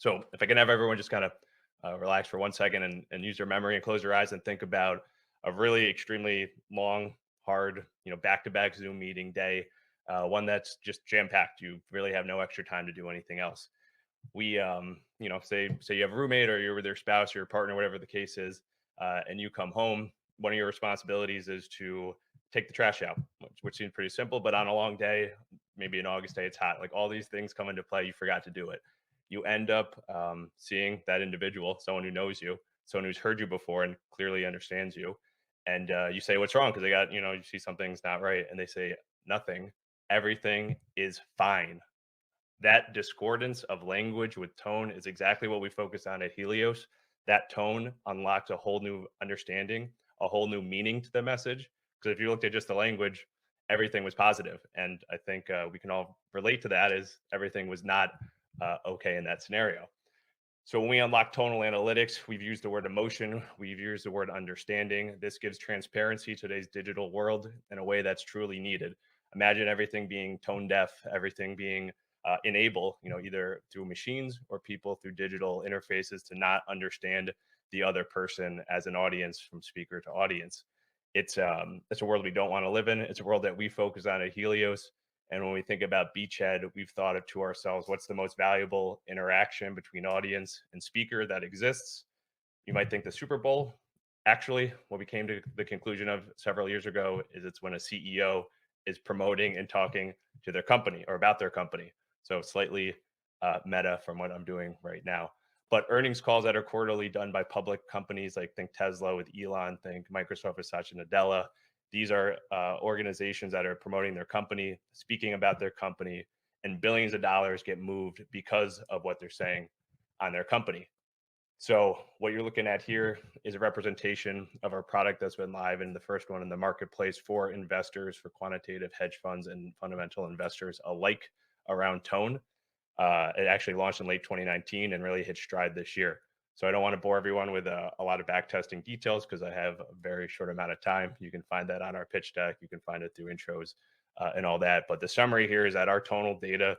So if I can have everyone just kind of relax for 1 second and use their memory and close their eyes and think about a really extremely long, hard, back-to-back Zoom meeting day, one that's just jam-packed. You really have no extra time to do anything else. We, say you have a roommate or you're with your spouse or your partner, whatever the case is, and you come home. One of your responsibilities is to take the trash out, which seems pretty simple. But on a long day, maybe an August day, it's hot. Like all these things come into play. You forgot to do it. You end up seeing that individual, someone who knows you, someone who's heard you before and clearly understands you. And you say, "What's wrong?" Because they got, you see something's not right. And they say, "Nothing. Everything is fine." That discordance of language with tone is exactly what we focus on at Helios. That tone unlocks a whole new understanding, a whole new meaning to the message. Because if you looked at just the language, everything was positive, and I think we can all relate to that. Is everything was not okay in that scenario? So when we unlock tonal analytics, we've used the word emotion, we've used the word understanding. This gives transparency to today's digital world in a way that's truly needed. Imagine everything being tone deaf, everything being enable, either through machines or people through digital interfaces to not understand the other person as an audience from speaker to audience. It's a world we don't want to live in. It's a world that we focus on at Helios. And when we think about beachhead, we've thought it to ourselves, what's the most valuable interaction between audience and speaker that exists? You might think the Super Bowl. Actually, what we came to the conclusion of several years ago is it's when a CEO is promoting and talking to their company or about their company. So slightly meta from what I'm doing right now. But earnings calls that are quarterly done by public companies like think Tesla with Elon, think Microsoft with Satya Nadella. These are organizations that are promoting their company, speaking about their company, and billions of dollars get moved because of what they're saying on their company. So what you're looking at here is a representation of our product that's been live and the first one in the marketplace for investors, for quantitative hedge funds and fundamental investors alike around tone. It actually launched in late 2019 and really hit stride this year. So I don't want to bore everyone with a lot of back testing details because I have a very short amount of time. You can find that on our pitch deck. You can find it through intros and all that. But the summary here is that our tonal data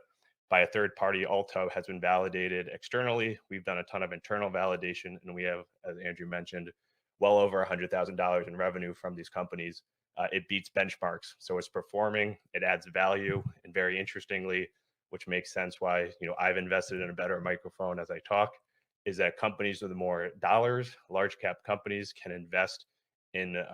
by a third party Alto has been validated externally. We've done a ton of internal validation, and we have, as Andrew mentioned, well over $100,000 in revenue from these companies. It beats benchmarks, so it's performing. It adds value, and very interestingly, which makes sense why I've invested in a better microphone as I talk, is that companies with more dollars, large cap companies, can invest in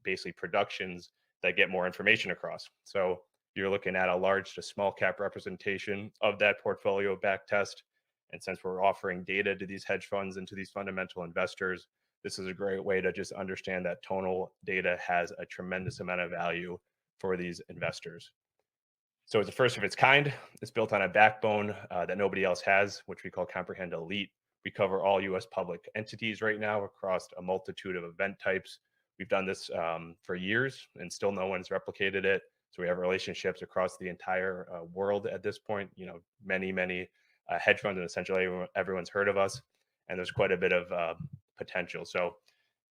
basically productions that get more information across. So you're looking at a large to small cap representation of that portfolio back test. And since we're offering data to these hedge funds and to these fundamental investors, this is a great way to just understand that tonal data has a tremendous amount of value for these investors. So it's the first of its kind. It's built on a backbone that nobody else has, which we call Comprehend Elite. We cover all US public entities right now across a multitude of event types. We've done this for years and still no one's replicated it. So we have relationships across the entire world at this point. Many hedge funds, and essentially everyone's heard of us. And there's quite a bit of potential. So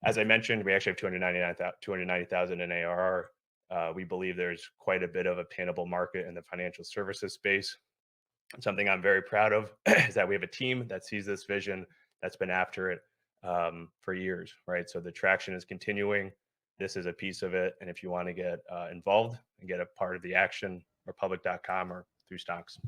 as I mentioned, we actually have 290,000 in ARR. We believe there's quite a bit of obtainable market in the financial services space. Something I'm very proud of is that we have a team that sees this vision, that's been after it for years, right? So the traction is continuing. This is a piece of it. And if you want to get involved and get a part of the action, republic.com or through stocks.